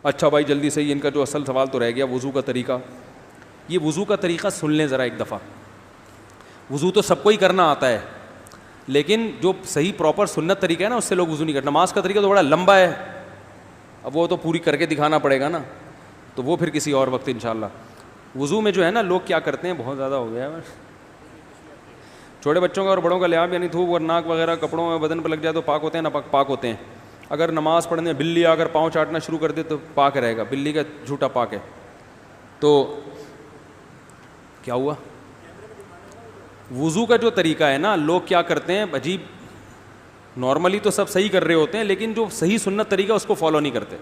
اچھا بھائی جلدی سے ان کا جو اصل سوال تو رہ گیا وضو کا طریقہ. یہ وضو کا طریقہ سن لیں ذرا ایک دفعہ. وضو تو سب کو ہی کرنا آتا ہے, لیکن جو صحیح پراپر سنت طریقہ ہے نا اس سے لوگ وضو نہیں کرتے. نماز کا طریقہ تو بڑا لمبا ہے, اب وہ تو پوری کر کے دکھانا پڑے گا نا, تو وہ پھر کسی اور وقت انشاءاللہ. وضو میں جو ہے نا لوگ کیا کرتے ہیں, بہت زیادہ ہو گیا ہے, چھوٹے بچوں کا اور بڑوں کا لحاظ, یعنی تھوک اور ناک وغیرہ کپڑوں میں بدن پہ لگ جائے تو پاک ہوتے ہیں, نہ پاک ہوتے ہیں. اگر نماز پڑھنے بلی اگر پاؤں چاٹنا شروع کر دے تو پاک رہے گا, بلی کا جھوٹا پاک ہے. تو کیا ہوا, وضو کا جو طریقہ ہے نا لوگ کیا کرتے ہیں عجیب, نارملی تو سب صحیح کر رہے ہوتے ہیں لیکن جو صحیح سنت طریقہ اس کو فالو نہیں کرتے.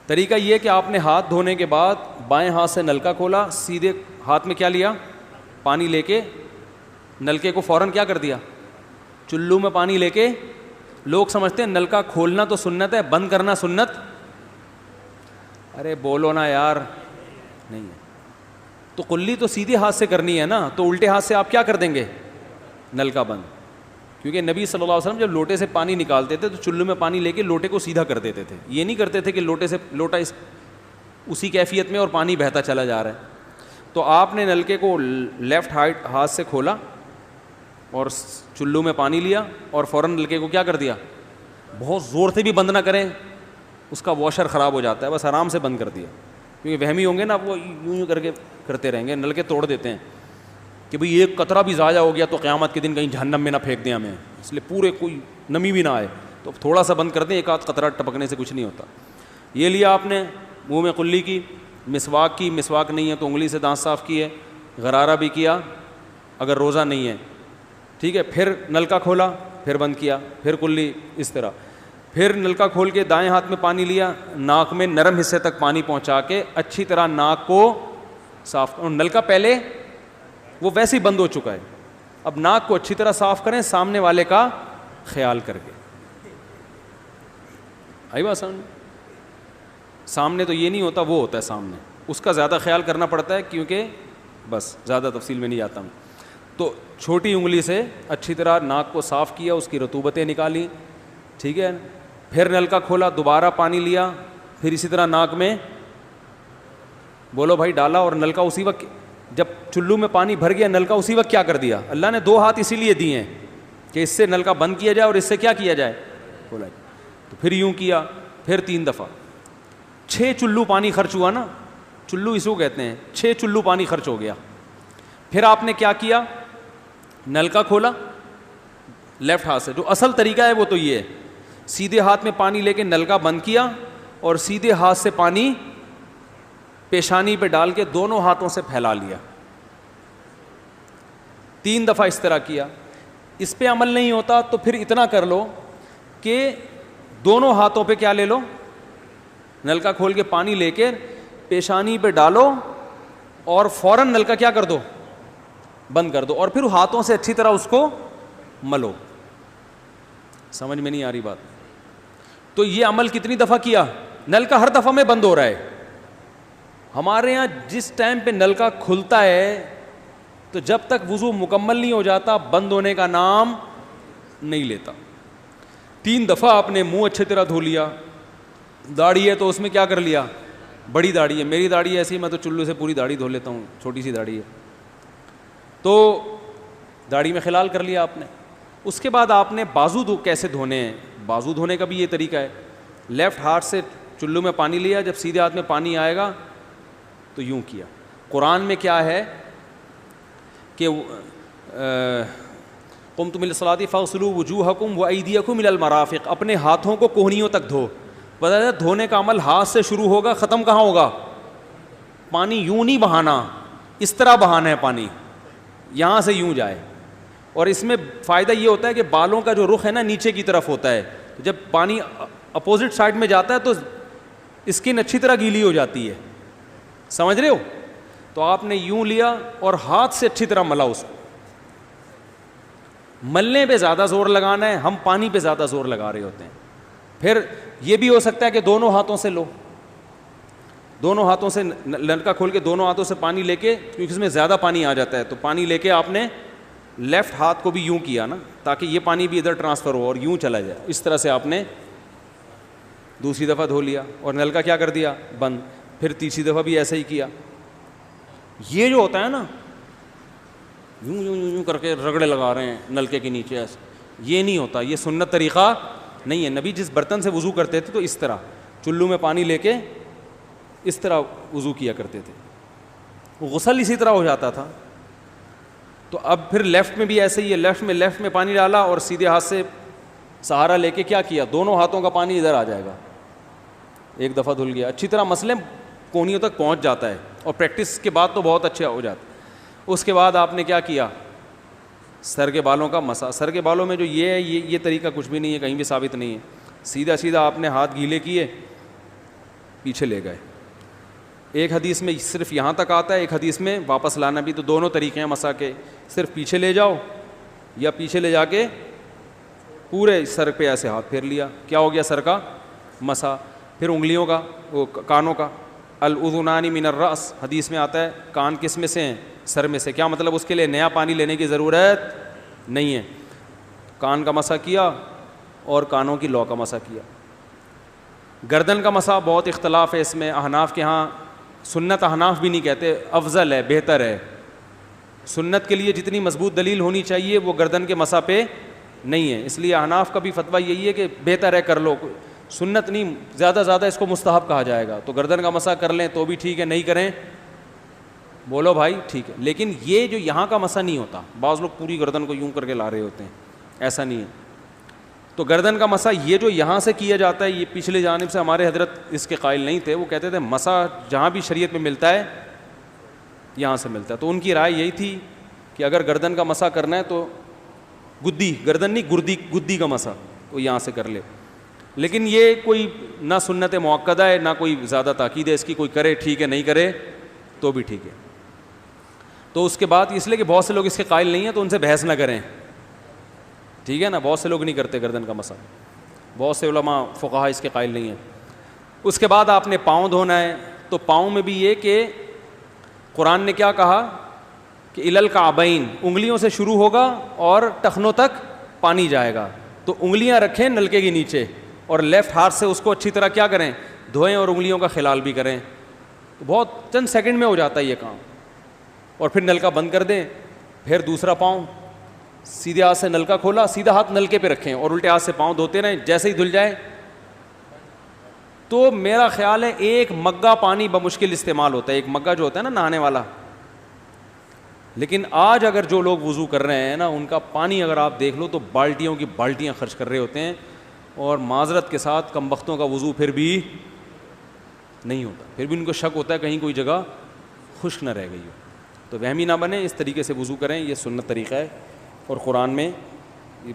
طریقہ یہ کہ آپ نے ہاتھ دھونے کے بعد بائیں ہاتھ سے نلکا کھولا, سیدھے ہاتھ میں کیا لیا, پانی لے کے نلکے کو فوراً کیا کر دیا, چلو میں پانی لے کے. لوگ سمجھتے ہیں نلکا کھولنا تو سنت ہے, بند کرنا سنت. ارے بولو نا یار, نہیں ہے. تو کلی تو سیدھے ہاتھ سے کرنی ہے نا, تو الٹے ہاتھ سے آپ کیا کر دیں گے, نلکا بند. کیونکہ نبی صلی اللہ علیہ وسلم جب لوٹے سے پانی نکالتے تھے تو چلو میں پانی لے کے لوٹے کو سیدھا کر دیتے تھے. یہ نہیں کرتے تھے کہ لوٹے سے لوٹا اسی کیفیت میں اور پانی بہتا چلا جا رہا ہے. تو آپ نے نلکے کو لیفٹ ہاتھ سے کھولا اور چلو میں پانی لیا اور فوراً نلکے کو کیا کر دیا, بہت زور سے بھی بند نہ کریں, اس کا واشر خراب ہو جاتا ہے, بس آرام سے بند کر دیا. کیونکہ وہمی ہوں گے نا, وہ یوں کر کے کرتے رہیں گے, نلکے توڑ دیتے ہیں کہ بھئی ایک قطرہ بھی ضائع ہو گیا تو قیامت کے دن کہیں جہنم میں نہ پھینک دیں ہمیں, اس لیے پورے کوئی نمی بھی نہ آئے, تو تھوڑا سا بند کر دیں, ایک آدھ قطرہ ٹپکنے سے کچھ نہیں ہوتا. یہ لیا آپ نے, منہ میں کلی کی, مسواک کی, مسواک نہیں ہے تو انگلی سے دانت صاف کیے, غرارہ بھی کیا اگر روزہ نہیں ہے, ٹھیک ہے. پھر نلکا کھولا, پھر بند کیا, پھر کلی, اس طرح. پھر نلکا کھول کے دائیں ہاتھ میں پانی لیا, ناک میں نرم حصے تک پانی پہنچا کے اچھی طرح ناک کو صاف. اور نلکا پہلے وہ ویسے ہی بند ہو چکا ہے, اب ناک کو اچھی طرح صاف کریں سامنے والے کا خیال کر کے. آئی بات سامنے, سامنے تو یہ نہیں ہوتا, وہ ہوتا ہے سامنے, اس کا زیادہ خیال کرنا پڑتا ہے کیونکہ بس زیادہ تفصیل میں نہیں جاتا ہوں. تو چھوٹی انگلی سے اچھی طرح ناک کو صاف کیا, اس کی رطوبتیں نکالیں, ٹھیک ہے. پھر نلکا کھولا, دوبارہ پانی لیا, پھر اسی طرح ناک میں بولو بھائی ڈالا, اور نلکا اسی وقت جب چلو میں پانی بھر گیا نلکا اسی وقت کیا کر دیا. اللہ نے 2 ہاتھ اسی لیے دیے ہیں کہ اس سے نلکا بند کیا جائے اور اس سے کیا کیا جائے, کھولا جائے. تو پھر یوں کیا, پھر 3 دفعہ, 6 چلو پانی خرچ ہوا نا, چلو اس کو کہتے ہیں, 6 چلو پانی خرچ ہو گیا. پھر آپ نے کیا کیا, نلکا کھولا لیفٹ ہاتھ سے. جو اصل طریقہ ہے وہ تو یہ ہے, سیدھے ہاتھ میں پانی لے کے نلکا بند کیا اور سیدھے ہاتھ سے پانی پیشانی پہ ڈال کے دونوں ہاتھوں سے پھیلا لیا. 3 دفعہ اس طرح کیا. اس پہ عمل نہیں ہوتا تو پھر اتنا کر لو کہ دونوں ہاتھوں پہ کیا لے لو, نلکا کھول کے پانی لے کے پیشانی پہ ڈالو اور فوراً نلکا کیا کر دو, بند کر دو, اور پھر ہاتھوں سے اچھی طرح اس کو ملو. سمجھ میں نہیں آ رہی بات؟ تو یہ عمل کتنی دفعہ کیا, نلکا ہر دفعہ میں بند ہو رہا ہے. ہمارے ہاں جس ٹائم پہ نلکا کھلتا ہے تو جب تک وضو مکمل نہیں ہو جاتا بند ہونے کا نام نہیں لیتا. 3 دفعہ آپ نے منہ اچھی طرح دھو لیا. داڑھی ہے تو اس میں کیا کر لیا, بڑی داڑھی ہے, میری داڑھی ایسی, میں تو چلو سے پوری داڑھی دھو لیتا ہوں, چھوٹی سی داڑھی ہے, تو داڑھی میں خلال کر لیا آپ نے. اس کے بعد آپ نے بازو کیسے دھونے ہیں, بازو دھونے کا بھی یہ طریقہ ہے. لیفٹ ہاتھ سے چلو میں پانی لیا, جب سیدھے ہاتھ میں پانی آئے گا تو یوں کیا. قرآن میں کیا ہے کہ قمتم الی الصلاۃ فاغسلوا وجوہکم وایدیکم الی المرافق, اپنے ہاتھوں کو کوہنیوں تک دھو. بتایا دھونے کا عمل ہاتھ سے شروع ہوگا, ختم کہاں ہوگا, پانی یوں نہیں بہانا, اس طرح بہانا ہے پانی, یہاں سے یوں جائے. اور اس میں فائدہ یہ ہوتا ہے کہ بالوں کا جو رخ ہے نا نیچے کی طرف ہوتا ہے, جب پانی اپوزٹ سائڈ میں جاتا ہے تو اسکن اچھی طرح گیلی ہو جاتی ہے. سمجھ رہے ہو؟ تو آپ نے یوں لیا اور ہاتھ سے اچھی طرح ملا اس کو. ملنے پہ زیادہ زور لگانا ہے, ہم پانی پہ زیادہ زور لگا رہے ہوتے ہیں. پھر یہ بھی ہو سکتا ہے کہ دونوں ہاتھوں سے لو, دونوں ہاتھوں سے نلکا کھول کے دونوں ہاتھوں سے پانی لے کے, کیونکہ اس میں زیادہ پانی آ جاتا ہے, تو پانی لے کے آپ نے لیفٹ ہاتھ کو بھی یوں کیا نا, تاکہ یہ پانی بھی ادھر ٹرانسفر ہو اور یوں چلا جائے. اس طرح سے آپ نے دوسری دفعہ دھو لیا اور نل کا کیا کر دیا بند, پھر تیسری دفعہ بھی ایسا ہی کیا. یہ جو ہوتا ہے نا یوں یوں یوں یوں کر کے رگڑے لگا رہے ہیں نلکے کے نیچے ایسے, یہ نہیں ہوتا, یہ سنت طریقہ نہیں ہے. نبی جس برتن سے وضو کرتے تھے تو اس طرح چلو میں پانی لے کے اس طرح وضو کیا کرتے تھے, غسل اسی طرح ہو جاتا تھا. تو اب پھر لیفٹ میں بھی ایسے ہی ہے, لیفٹ میں پانی ڈالا اور سیدھے ہاتھ سے سہارا لے کے کیا کیا, دونوں ہاتھوں کا پانی ادھر آ جائے گا, ایک دفعہ دھل گیا. اچھی طرح مسئلے کونیوں تک پہنچ جاتا ہے, اور پریکٹس کے بعد تو بہت اچھا ہو جاتا ہے. اس کے بعد آپ نے کیا کیا, سر کے بالوں کا مسح. سر کے بالوں میں جو یہ ہے یہ طریقہ کچھ بھی نہیں ہے, کہیں بھی ثابت نہیں ہے. سیدھا سیدھا آپ نے ہاتھ گیلے کیے, پیچھے لے گئے. ایک حدیث میں صرف یہاں تک آتا ہے, ایک حدیث میں واپس لانا بھی. تو دونوں طریقے ہیں مسح کے, صرف پیچھے لے جاؤ یا پیچھے لے جا کے پورے سر پہ ایسے ہاتھ پھیر لیا, کیا ہو گیا سر کا مسح. پھر انگلیوں کا, وہ کانوں کا, الاذنان من الراس, حدیث میں آتا ہے کان کس میں سے ہیں, سر میں سے. کیا مطلب, اس کے لیے نیا پانی لینے کی ضرورت نہیں ہے. کان کا مسح کیا اور کانوں کی لو کا مسح کیا. گردن کا مسح بہت اختلاف ہے اس میں. احناف کے ہاں سنت, احناف بھی نہیں کہتے, افضل ہے, بہتر ہے. سنت کے لیے جتنی مضبوط دلیل ہونی چاہیے وہ گردن کے مسح پہ نہیں ہے, اس لیے احناف کا بھی فتویٰ یہی ہے کہ بہتر ہے کر لو, سنت نہیں, زیادہ اس کو مستحب کہا جائے گا. تو گردن کا مسح کر لیں تو بھی ٹھیک ہے, نہیں کریں بولو بھائی ٹھیک ہے. لیکن یہ جو یہاں کا مسح نہیں ہوتا, بعض لوگ پوری گردن کو یوں کر کے لا رہے ہوتے ہیں, ایسا نہیں ہے. تو گردن کا مسح یہ جو یہاں سے کیا جاتا ہے, یہ پچھلے جانب سے ہمارے حضرت اس کے قائل نہیں تھے. وہ کہتے تھے مسح جہاں بھی شریعت میں ملتا ہے یہاں سے ملتا ہے. تو ان کی رائے یہی تھی کہ اگر گردن کا مسح کرنا ہے تو گدی, گردن نہیں گدی کا مسح, تو یہاں سے کر لے. لیکن یہ کوئی نہ سنت مؤکدہ ہے نہ کوئی زیادہ تاکید ہے اس کی, کوئی کرے ٹھیک ہے, نہیں کرے تو بھی ٹھیک ہے. تو اس کے بعد اس لیے کہ بہت سے لوگ اس کے قائل نہیں ہیں تو ان سے بحث نہ کریں, ٹھیک ہے نا. بہت سے لوگ نہیں کرتے گردن کا مسح, بہت سے علماء فقہا اس کے قائل نہیں ہیں. اس کے بعد آپ نے پاؤں دھونا ہے. تو پاؤں میں بھی یہ کہ قرآن نے کیا کہا کہ الی الکعبین, انگلیوں سے شروع ہوگا اور ٹخنوں تک پانی جائے گا. تو انگلیاں رکھیں نلکے کے نیچے اور لیفٹ ہاتھ سے اس کو اچھی طرح کیا کریں, دھوئیں, اور انگلیوں کا خلال بھی کریں. تو بہت چند سیکنڈ میں ہو جاتا ہے یہ کام. اور پھر نلکا بند کر دیں. پھر دوسرا پاؤں سیدھے ہاتھ سے نلکا کھولا, سیدھا ہاتھ نلکے پہ رکھیں اور الٹے ہاتھ سے پاؤں دھوتے رہیں. جیسے ہی دھل جائے تو میرا خیال ہے ایک مگا پانی بمشکل استعمال ہوتا ہے, ایک مگا جو ہوتا ہے نا نہانے والا. لیکن آج اگر جو لوگ وضو کر رہے ہیں نا, ان کا پانی اگر آپ دیکھ لو تو بالٹیوں کی بالٹیاں خرچ کر رہے ہوتے ہیں, اور معذرت کے ساتھ کم بختوں کا وضو پھر بھی نہیں ہوتا. پھر بھی ان کو شک ہوتا ہے کہیں کوئی جگہ خشک نہ رہ گئی ہو. تو وہمی نہ بنے, اس طریقے سے وضو کریں, یہ سنت طریقہ ہے. اور قرآن میں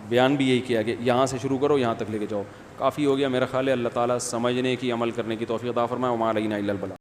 بیان بھی یہی کیا کہ یہاں سے شروع کرو یہاں تک لے کے جاؤ. کافی ہو گیا میرا خیال ہے. اللہ تعالیٰ سمجھنے کی, عمل کرنے کی توفیق عطا فرمائے. وما علینا الا البلاغ.